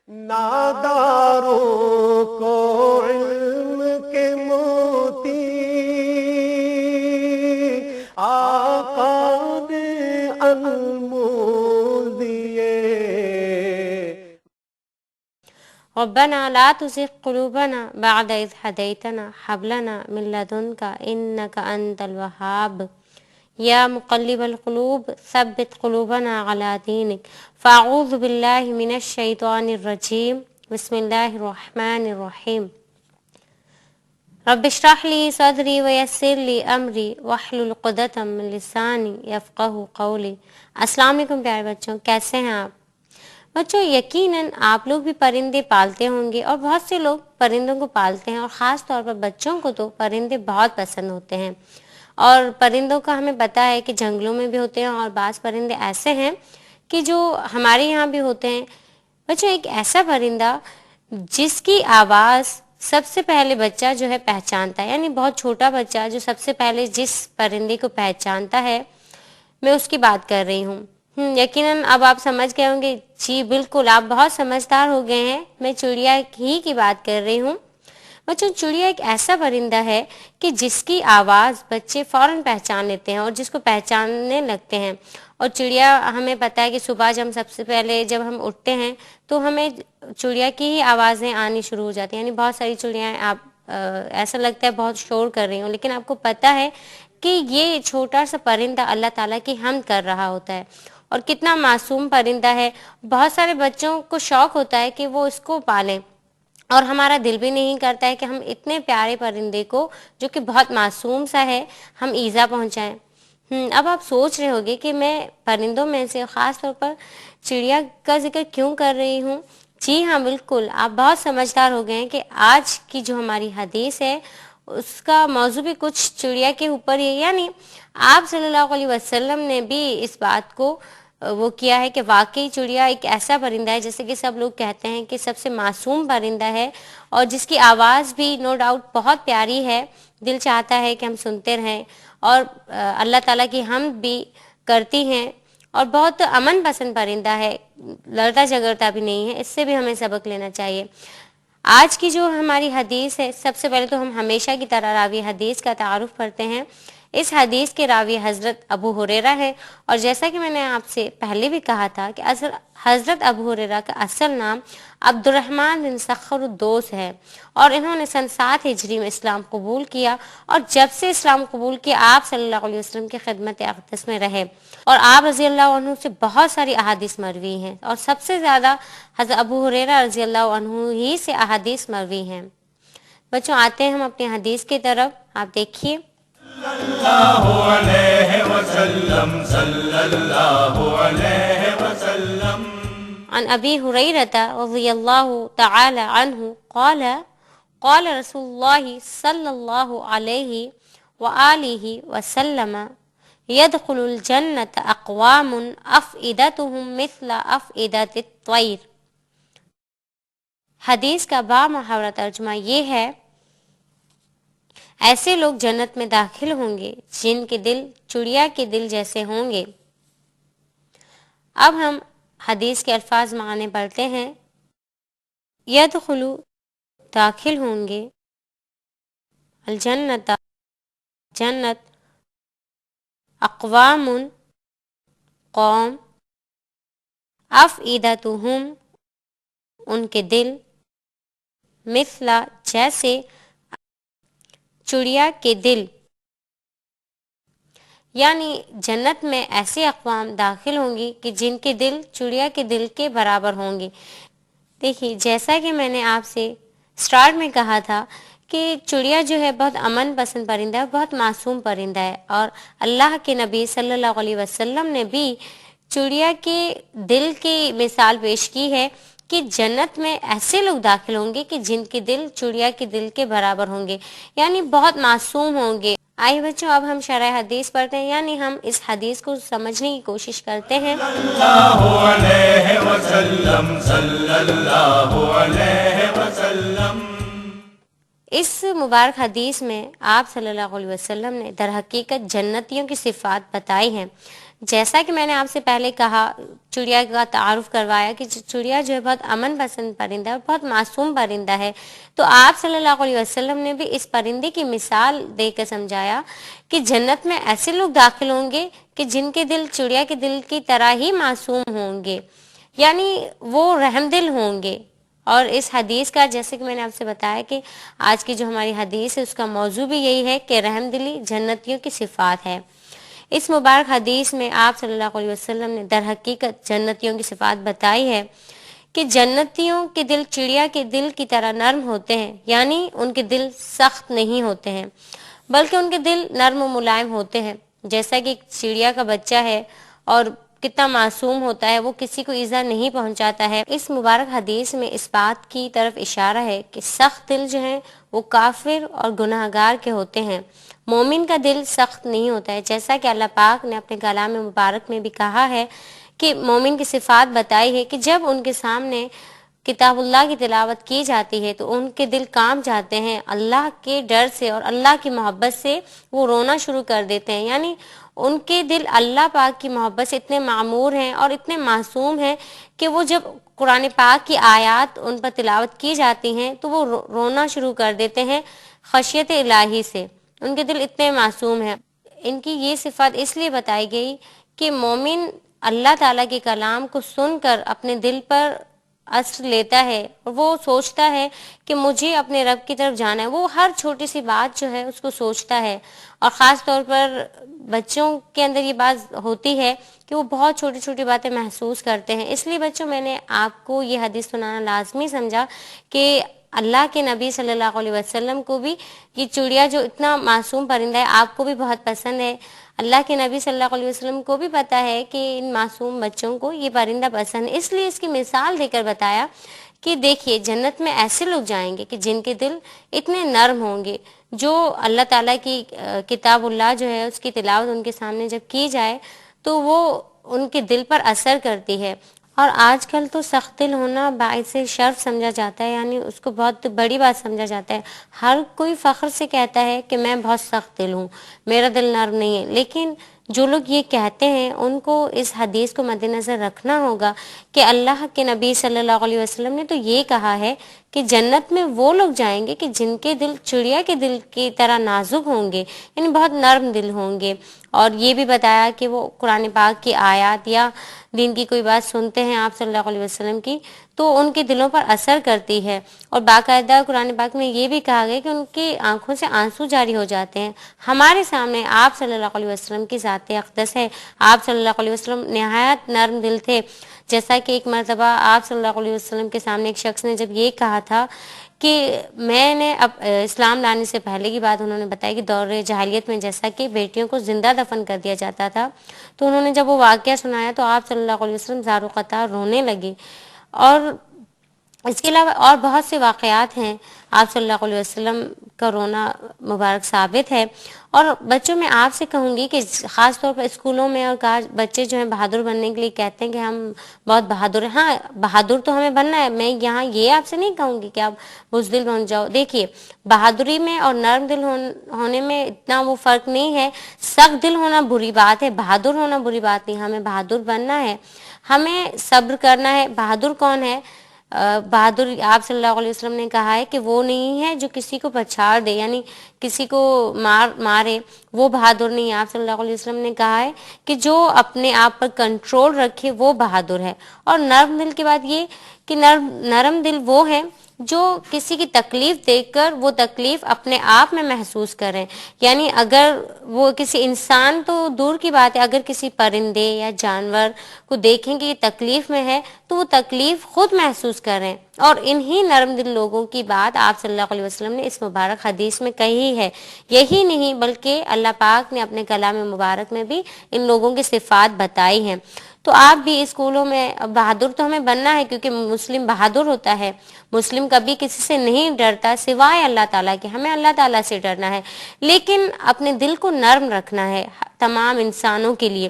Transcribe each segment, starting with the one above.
ناداروں کو علم کے موتی آقا نے انمول دیے۔ ربنا لا تزغ قلوبنا بعد إذ هديتنا هب لنا من لدنك إنك أنت الوهاب یا مقلب القلوب ثبت قلوبنا على دینک فاعوذ باللہ من الشیطان الرجیم بسم اللہ الرحمن الرحیم رب اشرح لی صدری ویسر لی امری واحلل عقدۃ من لسانی یفقہوا قولی۔ السلام علیکم پیارے بچوں، کیسے ہیں آپ؟ بچوں یقیناً آپ لوگ بھی پرندے پالتے ہوں گے اور بہت سے لوگ پرندوں کو پالتے ہیں، اور خاص طور پر بچوں کو تو پرندے بہت پسند ہوتے ہیں۔ اور پرندوں کا ہمیں پتہ ہے کہ جنگلوں میں بھی ہوتے ہیں، اور بعض پرندے ایسے ہیں کہ جو ہمارے یہاں بھی ہوتے ہیں۔ بچوں ایک ایسا پرندہ جس کی آواز سب سے پہلے بچہ جو ہے پہچانتا ہے، یعنی بہت چھوٹا بچہ جو سب سے پہلے جس پرندے کو پہچانتا ہے، میں اس کی بات کر رہی ہوں۔ یقیناً اب آپ سمجھ گئے ہوں گے، جی بالکل آپ بہت سمجھدار ہو گئے ہیں، میں چڑیا ہی کی بات کر رہی ہوں۔ بچوں چڑیا ایک ایسا پرندہ ہے کہ جس کی آواز بچے فوراً پہچان لیتے ہیں اور جس کو پہچاننے لگتے ہیں۔ اور چڑیا ہمیں پتہ ہے کہ صبح سب سے پہلے جب ہم اٹھتے ہیں تو ہمیں چڑیا کی ہی آوازیں آنی شروع ہو جاتی ہیں، یعنی بہت ساری چڑیاں آپ ایسا لگتا ہے بہت شور کر رہی ہوں، لیکن آپ کو پتہ ہے کہ یہ چھوٹا سا پرندہ اللہ تعالیٰ کی حمد کر رہا ہوتا ہے، اور کتنا معصوم پرندہ ہے۔ بہت سارے بچوں کو شوق ہوتا ہے کہ وہ اس کو پالیں، اور ہمارا دل بھی نہیں کرتا ہے کہ ہم اتنے پیارے پرندے کو جو کہ بہت معصوم سا ہے ہم ایذا پہنچائیں۔ اب آپ سوچ رہے ہوگے کہ میں پرندوں میں سے خاص طور پر چڑیا کا ذکر کیوں کر رہی ہوں؟ جی ہاں بالکل، آپ بہت سمجھدار ہو گئے ہیں کہ آج کی جو ہماری حدیث ہے اس کا موضوع بھی کچھ چڑیا کے اوپر ہی ہے، یعنی آپ صلی اللہ علیہ وسلم نے بھی اس بات کو وہ کیا ہے کہ واقعی چڑیا ایک ایسا پرندہ ہے جیسے کہ سب لوگ کہتے ہیں کہ سب سے معصوم پرندہ ہے، اور جس کی آواز بھی نو ڈاؤٹ بہت پیاری ہے، دل چاہتا ہے کہ ہم سنتے رہیں، اور اللہ تعالیٰ کی حمد بھی کرتی ہیں، اور بہت امن پسند پرندہ ہے، لڑتا جھگڑتا بھی نہیں ہے۔ اس سے بھی ہمیں سبق لینا چاہیے۔ آج کی جو ہماری حدیث ہے، سب سے پہلے تو ہم ہمیشہ کی طرح راوی حدیث کا تعارف کرتے ہیں۔ اس حدیث کے راوی حضرت ابو ہریرہ ہے، اور جیسا کہ میں نے آپ سے پہلے بھی کہا تھا کہ حضرت ابو ہریرہ کا اصل نام عبد الرحمن بن صخر الدوس ہے، اور انہوں نے سن 7 ہجری میں اسلام قبول کیا، اور جب سے اسلام قبول کیا آپ صلی اللہ علیہ وسلم کی خدمت اقدس میں رہے، اور آپ رضی اللہ عنہ سے بہت ساری احادیث مروی ہیں، اور سب سے زیادہ حضرت ابو ہریرہ رضی اللہ عنہ ہی سے احادیث مروی ہیں۔ بچوں آتے ہیں ہم اپنی حدیث کی طرف، آپ دیکھیے۔ اللہ علیہ وسلم صلی اللہ علیہ وسلم عن ابی ہریرہ رضی اللہ تعالی عنہ قال قال رسول اللہ صلی اللہ علیہ وآلہ وسلم يدخل الجنة اقوام افئدتهم مثل افئدت الطیر۔ حدیث کا بامحاورہ ترجمہ یہ ہے، ایسے لوگ جنت میں داخل ہوں گے جن کے دل چڑیا کے دل جیسے ہوں گے۔ اب ہم حدیث کے الفاظ معنی پڑھتے ہیں۔ یدخلو داخل ہوں گے، الجنت جنت، اقوام قوم، افئدتہم ان کے دل، مثلا جیسے چڑیا کے دل، یعنی جنت میں ایسے اقوام داخل ہوں گی کہ جن کے دل چڑیا کے دل کے برابر ہوں گے۔ دیکھیے جیسا کہ میں نے آپ سے سٹارٹ میں کہا تھا کہ چڑیا جو ہے بہت امن پسند پرندہ ہے، بہت معصوم پرندہ ہے، اور اللہ کے نبی صلی اللہ علیہ وسلم نے بھی چڑیا کے دل کی مثال پیش کی ہے کہ جنت میں ایسے لوگ داخل ہوں گے کہ جن کے دل چڑیا کے دل کے برابر ہوں گے، یعنی بہت معصوم ہوں گے۔ آئیے بچوں اب ہم شرح حدیث پڑھتے ہیں، یعنی ہم اس حدیث کو سمجھنے کی کوشش کرتے ہیں۔ اللہ علیہ وسلم صلی اللہ علیہ وسلم۔ اس مبارک حدیث میں آپ صلی اللہ علیہ وسلم نے در حقیقت جنتیوں کی صفات بتائی ہیں، جیسا کہ میں نے آپ سے پہلے کہا، چڑیا کا تعارف کروایا کہ چڑیا جو ہے بہت امن پسند پرندہ ہے اور بہت معصوم پرندہ ہے، تو آپ صلی اللہ علیہ وسلم نے بھی اس پرندے کی مثال دے کر سمجھایا کہ جنت میں ایسے لوگ داخل ہوں گے کہ جن کے دل چڑیا کے دل کی طرح ہی معصوم ہوں گے، یعنی وہ رحم دل ہوں گے۔ اور اس حدیث کا، جیسے کہ میں نے آپ سے بتایا کہ آج کی جو ہماری حدیث ہے اس کا موضوع بھی یہی ہے کہ رحم دلی جنتیوں کی صفات ہے۔ اس مبارک حدیث میں آپ صلی اللہ علیہ وسلم نے در حقیقت جنتیوں کی صفات بتائی ہے کہ جنتیوں کے دل چڑیا کے دل کی طرح نرم ہوتے ہیں، یعنی ان کے دل سخت نہیں ہوتے ہیں بلکہ ان کے دل نرم و ملائم ہوتے ہیں، جیسا کہ ایک چڑیا کا بچہ ہے اور کتنا معصوم ہوتا ہے، وہ کسی کو ایذا نہیں پہنچاتا ہے۔ اس مبارک حدیث میں اس بات کی طرف اشارہ ہے کہ سخت دل جو ہیں وہ کافر اور گناہگار کے ہوتے ہیں، مومن کا دل سخت نہیں ہوتا ہے، جیسا کہ اللہ پاک نے اپنے کلام مبارک میں بھی کہا ہے کہ مومن کی صفات بتائی ہے کہ جب ان کے سامنے کتاب اللہ کی تلاوت کی جاتی ہے تو ان کے دل کانپ جاتے ہیں، اللہ کے ڈر سے اور اللہ کی محبت سے وہ رونا شروع کر دیتے ہیں، یعنی ان کے دل اللہ پاک کی محبت سے اتنے معمور ہیں اور اتنے معصوم ہیں کہ وہ جب قرآن پاک کی آیات ان پر تلاوت کی جاتی ہیں تو وہ رونا شروع کر دیتے ہیں خشیت الہی سے، ان کے دل اتنے معصوم ہیں۔ ان کی یہ صفات اس لیے بتائی گئی کہ مومن اللہ تعالیٰ کے کلام کو سن کر اپنے دل پر اثر لیتا ہے اور وہ سوچتا ہے کہ مجھے اپنے رب کی طرف جانا ہے، وہ ہر چھوٹی سی بات جو ہے اس کو سوچتا ہے، اور خاص طور پر بچوں کے اندر یہ بات ہوتی ہے کہ وہ بہت چھوٹی چھوٹی باتیں محسوس کرتے ہیں۔ اس لیے بچوں، میں نے آپ کو یہ حدیث سنانا لازمی سمجھا کہ اللہ کے نبی صلی اللہ علیہ وسلم کو بھی یہ چڑیا جو اتنا معصوم پرندہ ہے آپ کو بھی بہت پسند ہے، اللہ کے نبی صلی اللہ علیہ وسلم کو بھی پتا ہے کہ ان معصوم بچوں کو یہ پرندہ پسند ہے، اس لیے اس کی مثال دے کر بتایا کہ دیکھیے جنت میں ایسے لوگ جائیں گے کہ جن کے دل اتنے نرم ہوں گے، جو اللہ تعالیٰ کی کتاب اللہ جو ہے اس کی تلاوت ان کے سامنے جب کی جائے تو وہ ان کے دل پر اثر کرتی ہے۔ اور آج کل تو سخت دل ہونا باعث شرف سمجھا جاتا ہے، یعنی اس کو بہت بڑی بات سمجھا جاتا ہے، ہر کوئی فخر سے کہتا ہے کہ میں بہت سخت دل ہوں، میرا دل نرم نہیں ہے، لیکن جو لوگ یہ کہتے ہیں ان کو اس حدیث کو مد نظر رکھنا ہوگا کہ اللہ کے نبی صلی اللہ علیہ وسلم نے تو یہ کہا ہے کہ جنت میں وہ لوگ جائیں گے کہ جن کے دل چڑیا کے دل کی طرح نازک ہوں گے، یعنی بہت نرم دل ہوں گے، اور یہ بھی بتایا کہ وہ قرآن پاک کی آیات یا دین کی کوئی بات سنتے ہیں آپ صلی اللہ علیہ وسلم کی تو ان کے دلوں پر اثر کرتی ہے، اور باقاعدہ قرآن پاک میں یہ بھی کہا گیا کہ ان کی آنکھوں سے آنسو جاری ہو جاتے ہیں۔ ہمارے سامنے آپ صلی اللہ علیہ وسلم کی ذات اقدس ہے، آپ صلی اللہ علیہ وسلم نہایت نرم دل تھے، جیسا کہ ایک مرتبہ آپ صلی اللہ علیہ وسلم کے سامنے ایک شخص نے جب یہ کہا تھا کہ میں نے اب اسلام لانے سے پہلے کی بات انہوں نے بتایا کہ دور جاہلیت میں جیسا کہ بیٹیوں کو زندہ دفن کر دیا جاتا تھا، تو انہوں نے جب وہ واقعہ سنایا تو آپ صلی اللہ علیہ وسلم زار و قطار رونے لگے۔ اور اس کے علاوہ اور بہت سے واقعات ہیں، آپ صلی اللہ علیہ وسلم کا رونا مبارک ثابت ہے۔ اور بچوں میں آپ سے کہوں گی کہ خاص طور پر اسکولوں میں اور بچے جو ہیں بہادر بننے کے لیے کہتے ہیں کہ ہم بہت بہادر ہیں، ہاں بہادر تو ہمیں بننا ہے، میں یہاں یہ آپ سے نہیں کہوں گی کہ آپ بزدل بن جاؤ۔ دیکھیے بہادری میں اور نرم دل ہونے میں اتنا وہ فرق نہیں ہے، سخت دل ہونا بری بات ہے، بہادر ہونا بری بات نہیں، ہمیں بہادر بننا ہے، ہمیں صبر کرنا ہے۔ بہادر کون ہے؟ بہادر آپ صلی اللہ علیہ وسلم نے کہا ہے کہ وہ نہیں ہے جو کسی کو پچھاڑ دے، یعنی کسی کو مارے، وہ بہادر نہیں ہے۔ آپ صلی اللہ علیہ وسلم نے کہا ہے کہ جو اپنے آپ پر کنٹرول رکھے وہ بہادر ہے۔ اور نرم دل کی بات یہ کہ نرم دل وہ ہے جو کسی کی تکلیف دیکھ کر وہ تکلیف اپنے آپ میں محسوس کریں، یعنی اگر وہ کسی انسان تو دور کی بات ہے، اگر کسی پرندے یا جانور کو دیکھیں کہ یہ تکلیف میں ہے تو وہ تکلیف خود محسوس کریں، اور انہی نرم دل لوگوں کی بات آپ صلی اللہ علیہ وسلم نے اس مبارک حدیث میں کہی ہے۔ یہی نہیں بلکہ اللہ پاک نے اپنے کلام مبارک میں بھی ان لوگوں کی صفات بتائی ہیں۔ تو آپ بھی اسکولوں میں بہادر تو ہمیں بننا ہے، کیونکہ مسلم بہادر ہوتا ہے، مسلم کبھی کسی سے نہیں ڈرتا سوائے اللہ تعالیٰ کے، ہمیں اللہ تعالیٰ سے ڈرنا ہے، لیکن اپنے دل کو نرم رکھنا ہے تمام انسانوں کے لیے۔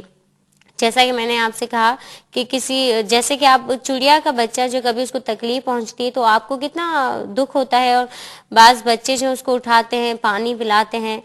جیسا کہ میں نے آپ سے کہا کہ جیسے کہ آپ چڑیا کا بچہ جو کبھی اس کو تکلیف پہنچتی ہے تو آپ کو کتنا دکھ ہوتا ہے، اور بعض بچے جو اس کو اٹھاتے ہیں، پانی پلاتے ہیں،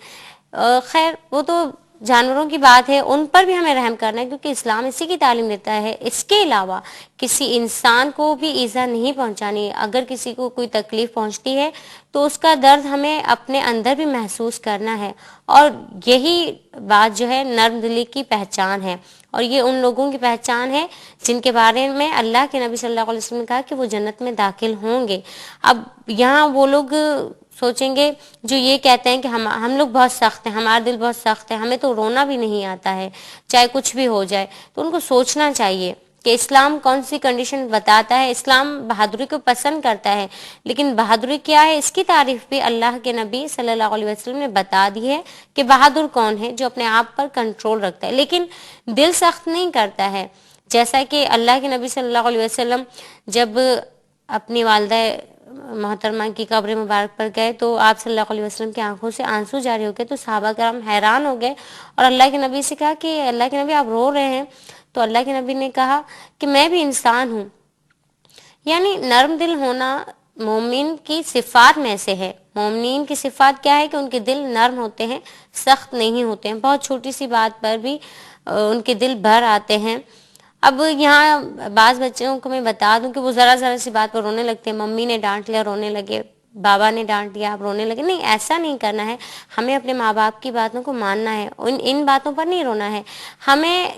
خیر وہ تو جانوروں کی بات ہے ان پر بھی ہمیں رحم کرنا ہے، کیونکہ اسلام اسی کی تعلیم دیتا ہے. اس کے علاوہ کسی انسان کو بھی ایذا نہیں پہنچانی ہے. اگر کسی کو کوئی تکلیف پہنچتی ہے تو اس کا درد ہمیں اپنے اندر بھی محسوس کرنا ہے، اور یہی بات جو ہے نرم دلی کی پہچان ہے، اور یہ ان لوگوں کی پہچان ہے جن کے بارے میں اللہ کے نبی صلی اللہ علیہ وسلم نے کہا کہ وہ جنت میں داخل ہوں گے. اب یہاں وہ لوگ سوچیں گے جو یہ کہتے ہیں کہ ہم لوگ بہت سخت ہیں، ہمارا دل بہت سخت ہے، ہمیں تو رونا بھی نہیں آتا ہے چاہے کچھ بھی ہو جائے. تو ان کو سوچنا چاہیے کہ اسلام کون سی کنڈیشن بتاتا ہے. اسلام بہادری کو پسند کرتا ہے، لیکن بہادری کیا ہے اس کی تعریف بھی اللہ کے نبی صلی اللہ علیہ وسلم نے بتا دی ہے کہ بہادر کون ہے، جو اپنے آپ پر کنٹرول رکھتا ہے لیکن دل سخت نہیں کرتا ہے. جیسا کہ اللہ کے نبی صلی اللہ علیہ وسلم جب اپنی والدہ محترمہ کی قبر مبارک پر گئے تو آپ صلی اللہ علیہ وسلم کی آنکھوں سے آنسو جاری ہو گئے. تو صحابہ کرام حیران ہو گئے اور اللہ کے نبی سے کہا کہ اللہ کے نبی آپ رو رہے ہیں. تو اللہ کے نبی نے کہا کہ میں بھی انسان ہوں. یعنی نرم دل ہونا مومن کی صفات میں سے ہے. مومنین کی صفات کیا ہے کہ ان کے دل نرم ہوتے ہیں، سخت نہیں ہوتے ہیں. بہت چھوٹی سی بات پر بھی ان کے دل بھر آتے ہیں. اب یہاں بعض بچوں کو میں بتا دوں کہ وہ ذرا سی بات پر رونے لگتے ہیں. ممی نے ڈانٹ لیا رونے لگے، بابا نے ڈانٹ دیا آپ رونے لگے. نہیں، ایسا نہیں کرنا ہے. ہمیں اپنے ماں باپ کی باتوں کو ماننا ہے، ان باتوں پر نہیں رونا ہے. ہمیں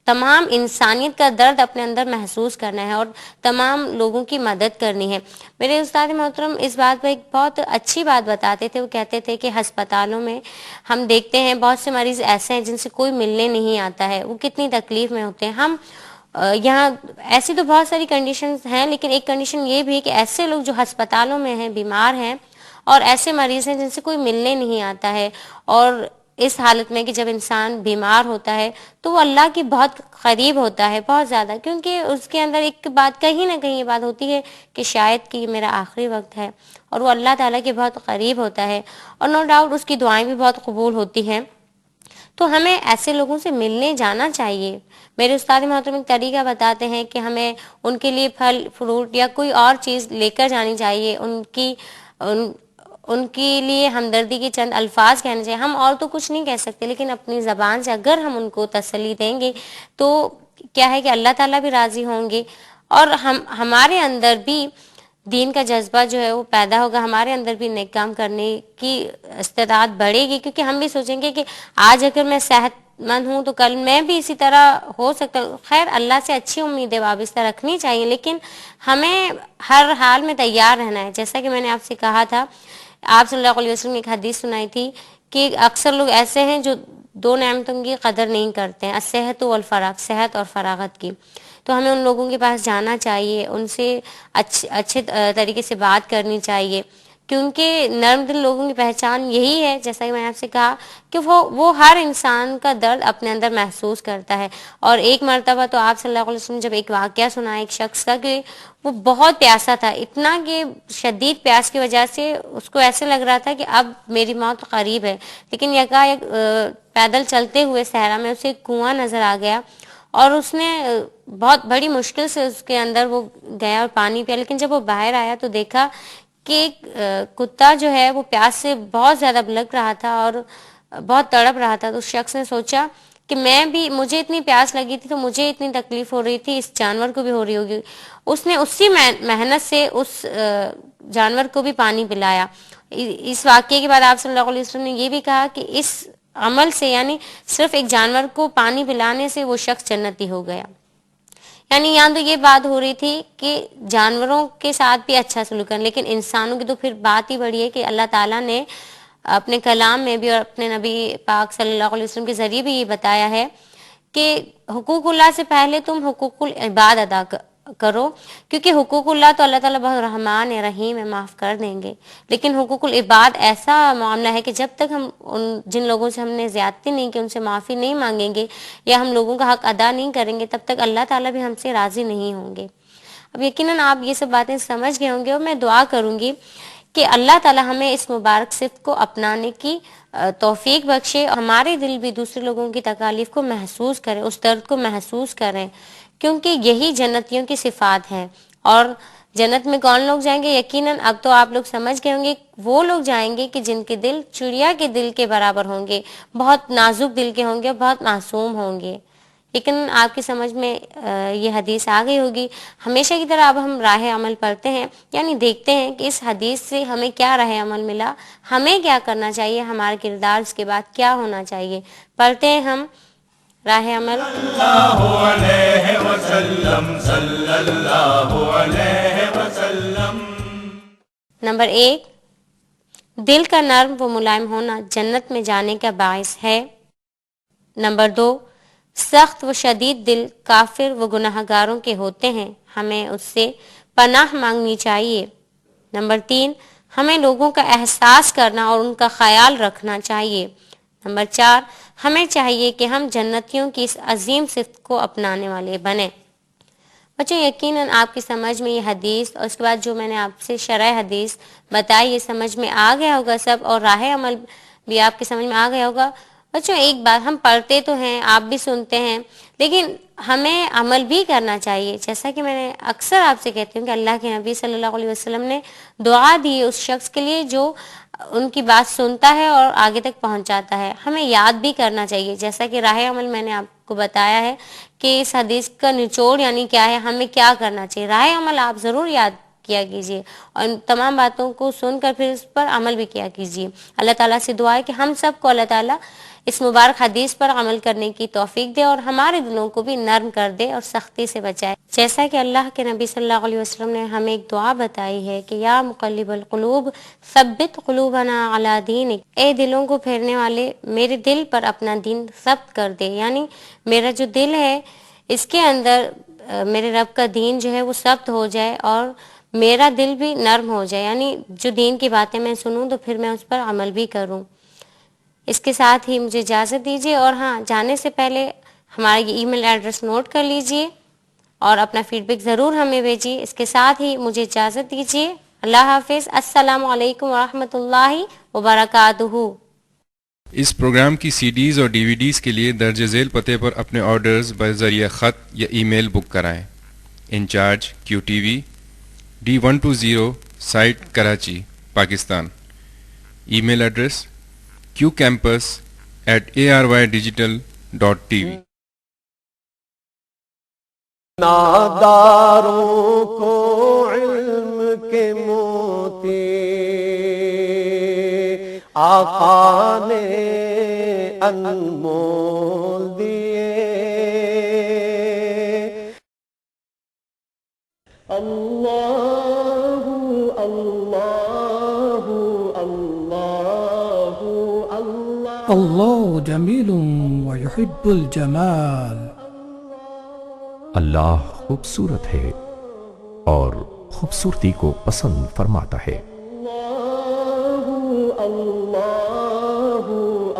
تمام انسانیت کا درد اپنے اندر محسوس کرنا ہے اور تمام لوگوں کی مدد کرنی ہے. میرے استاد محترم اس بات پہ ایک بہت اچھی بات بتاتے تھے. وہ کہتے تھے کہ ہسپتالوں میں ہم دیکھتے ہیں بہت سے مریض ایسے ہیں جن سے کوئی ملنے نہیں آتا ہے، وہ کتنی تکلیف میں ہوتے ہیں. ہم یہاں ایسی تو بہت ساری کنڈیشنز ہیں، لیکن ایک کنڈیشن یہ بھی ہے کہ ایسے لوگ جو ہسپتالوں میں ہیں، بیمار ہیں، اور ایسے مریض ہیں جن سے کوئی ملنے نہیں آتا ہے، اور اس حالت میں کہ جب انسان بیمار ہوتا ہے تو وہ اللہ کی بہت قریب ہوتا ہے، بہت زیادہ، کیونکہ اس کے اندر ایک بات کہیں نہ کہیں یہ بات ہوتی ہے کہ شاید کہ یہ میرا آخری وقت ہے، اور وہ اللہ تعالیٰ کے بہت قریب ہوتا ہے، اور نو ڈاؤٹ اس کی دعائیں بھی بہت قبول ہوتی ہیں. تو ہمیں ایسے لوگوں سے ملنے جانا چاہیے. میرے استاد محترم ایک طریقہ بتاتے ہیں کہ ہمیں ان کے لیے پھل فروٹ یا کوئی اور چیز لے کر جانی چاہیے، ان کے لیے ہمدردی کے چند الفاظ کہنے چاہیے. ہم اور تو کچھ نہیں کہہ سکتے، لیکن اپنی زبان سے اگر ہم ان کو تسلی دیں گے تو کیا ہے کہ اللہ تعالیٰ بھی راضی ہوں گے، اور ہمارے اندر بھی دین کا جذبہ جو ہے وہ پیدا ہوگا، ہمارے اندر بھی نیک کام کرنے کی استعداد بڑھے گی. کیونکہ ہم بھی سوچیں گے کہ آج اگر میں صحت مند ہوں تو کل میں بھی اسی طرح ہو سکتا ہوں. خیر اللہ سے اچھی امیدیں وابستہ رکھنی چاہیے، لیکن ہمیں ہر حال میں تیار رہنا ہے. جیسا کہ میں نے آپ سے کہا تھا، آپ صلی اللہ علیہ وسلم نے ایک حدیث سنائی تھی کہ اکثر لوگ ایسے ہیں جو دو نعمتوں کی قدر نہیں کرتے ہیں، الصحت والفراغ، صحت اور فراغت کی. تو ہمیں ان لوگوں کے پاس جانا چاہیے، ان سے اچھے طریقے سے بات کرنی چاہیے، کیونکہ نرم دل لوگوں کی پہچان یہی ہے، جیسا کہ میں نے آپ سے کہا کہ وہ ہر انسان کا درد اپنے اندر محسوس کرتا ہے. اور ایک مرتبہ تو آپ صلی اللہ علیہ وسلم جب ایک واقعہ سنا ایک شخص کا کہ وہ بہت پیاسا تھا، اتنا کہ شدید پیاس کی وجہ سے اس کو ایسے لگ رہا تھا کہ اب میری موت قریب ہے، لیکن یکایک پیدل چلتے ہوئے صحرا میں اسے ایک کنواں نظر آ گیا، اور اس نے بہت بڑی مشکل سے اس کے اندر وہ گیا اور پانی پیا. لیکن جب وہ باہر آیا تو دیکھا کہ ایک کتا جو ہے وہ پیاس سے بہت زیادہ بلک رہا تھا اور بہت تڑپ رہا تھا. تو اس شخص نے سوچا کہ مجھے اتنی پیاس لگی تھی تو مجھے اتنی تکلیف ہو رہی تھی، اس جانور کو بھی ہو رہی ہوگی. اس نے اسی محنت سے اس جانور کو بھی پانی پلایا. اس واقعے کے بعد آپ صلی اللہ علیہ وسلم نے یہ بھی کہا کہ اس عمل سے، یعنی صرف ایک جانور کو پانی پلانے سے، وہ شخص جنتی ہو گیا. یعنی یہاں تو یہ بات ہو رہی تھی کہ جانوروں کے ساتھ بھی اچھا سلوک کرنا، لیکن انسانوں کی تو پھر بات ہی بڑی ہے کہ اللہ تعالیٰ نے اپنے کلام میں بھی اور اپنے نبی پاک صلی اللہ علیہ وسلم کے ذریعے بھی یہ بتایا ہے کہ حقوق اللہ سے پہلے تم حقوق العباد ادا کرو، کیونکہ حقوق اللہ تو اللہ تعالیٰ بہت رحمان ہے، رحیم ہے، معاف کر دیں گے. لیکن حقوق العباد ایسا معاملہ ہے کہ جب تک ہم جن لوگوں سے ہم نے زیادتی نہیں کی ان سے معافی نہیں مانگیں گے یا ہم لوگوں کا حق ادا نہیں کریں گے، تب تک اللہ تعالیٰ بھی ہم سے راضی نہیں ہوں گے. اب یقیناً آپ یہ سب باتیں سمجھ گئے ہوں گے، اور میں دعا کروں گی کہ اللہ تعالیٰ ہمیں اس مبارک صفت کو اپنانے کی توفیق بخشے، ہمارے دل بھی دوسرے لوگوں کی تکالیف کو محسوس کریں، اس درد کو محسوس کریں، کیونکہ یہی جنتیوں کی صفات ہیں. اور جنت میں کون لوگ جائیں گے؟ یقیناً اب تو آپ لوگ سمجھ گئے ہوں گے، وہ لوگ جائیں گے کہ جن کے دل چڑیا کے دل کے برابر ہوں گے، بہت نازک دل کے ہوں گے، بہت معصوم ہوں گے۔ لیکن آپ کی سمجھ میں یہ حدیث آ گئی ہوگی۔ ہمیشہ کی طرح اب ہم راہ عمل پڑھتے ہیں، یعنی دیکھتے ہیں کہ اس حدیث سے ہمیں کیا راہ عمل ملا، ہمیں کیا کرنا چاہیے، ہمارا کردار اس کے بعد کیا ہونا چاہیے۔ پڑھتے ہیں ہم راہ عمل۔ اللہ علیہ وسلم صلی اللہ علیہ وسلم۔ نمبر 1، دل کا نرم و ملائم ہونا جنت میں جانے کا باعث ہے۔ نمبر 2، سخت و شدید دل کافر و گناہ گاروں کے ہوتے ہیں، ہمیں اس سے پناہ مانگنی چاہیے۔ نمبر 3، ہمیں لوگوں کا احساس کرنا اور ان کا خیال رکھنا چاہیے۔ نمبر 4، ہمیں چاہیے کہ ہم جنتیوں کی اس عظیم صفت کو اپنانے والے بنیں۔ بچوں یقیناً آپ کی سمجھ میں یہ حدیث اور اس کے بعد جو میں نے آپ سے شرح حدیث بتائی، یہ سمجھ میں آ گیا ہوگا سب، اور راہ عمل بھی آپ کی سمجھ میں آ گیا ہوگا۔ بچوں ایک بات، ہم پڑھتے تو ہیں، آپ بھی سنتے ہیں، لیکن ہمیں عمل بھی کرنا چاہیے۔ جیسا کہ میں نے اکثر آپ سے کہتی ہوں کہ اللہ کے نبی صلی اللہ علیہ وسلم نے دعا دی اس شخص کے لیے جو ان کی بات سنتا ہے اور آگے تک پہنچاتا ہے۔ ہمیں یاد بھی کرنا چاہیے، جیسا کہ راہ عمل میں نے آپ کو بتایا ہے کہ اس حدیث کا نچوڑ یعنی کیا ہے، ہمیں کیا کرنا چاہیے۔ راہ عمل آپ ضرور یاد کیا کیجیے اور ان تمام باتوں کو سن کر پھر اس پر عمل بھی کیا کیجیے۔ اللہ تعالیٰ سے دعا ہے کہ ہم سب کو اللہ تعالیٰ اس مبارک حدیث پر عمل کرنے کی توفیق دے اور ہمارے دلوں کو بھی نرم کر دے اور سختی سے بچائے۔ جیسا کہ اللہ کے نبی صلی اللہ علیہ وسلم نے ہمیں ایک دعا بتائی ہے کہ یا مقلب القلوب ثبت قلوبنا علی دینک، اے دلوں کو پھیرنے والے میرے دل پر اپنا دین ثبت کر دے، یعنی میرا جو دل ہے اس کے اندر میرے رب کا دین جو ہے وہ ثبت ہو جائے اور میرا دل بھی نرم ہو جائے، یعنی جو دین کی باتیں میں سنوں تو پھر میں اس پر عمل بھی کروں۔ اس کے ساتھ ہی مجھے اجازت دیجیے، اور ہاں جانے سے پہلے ہمارا یہ ای میل ایڈریس نوٹ کر لیجیے اور اپنا فیڈ بیک ضرور ہمیں بھیجیے۔ اس کے ساتھ ہی مجھے اجازت دیجیے، اللہ حافظ، السلام علیکم ورحمۃ اللہ وبرکاتہ۔ اس پروگرام کی سی ڈیز اور ڈی وی ڈیز کے لیے درج ذیل پتے پر اپنے آرڈرز بذریعہ خط یا ای میل بک کرائیں۔ Incharge Q T V D120 site Karachi Pakistan. Email address qcampus@arydigital.tv۔ ناداروں کو علم کے موتی آقا نے انمول دیے۔ اللہ اللہ اللہ اللہ اللہ جمیل ویحب الجمال۔ اللہ خوبصورت ہے اور خوبصورتی کو پسند فرماتا ہے۔ اللہ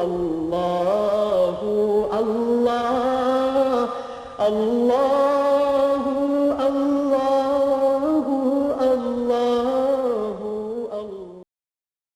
اللہ اللہ اللہ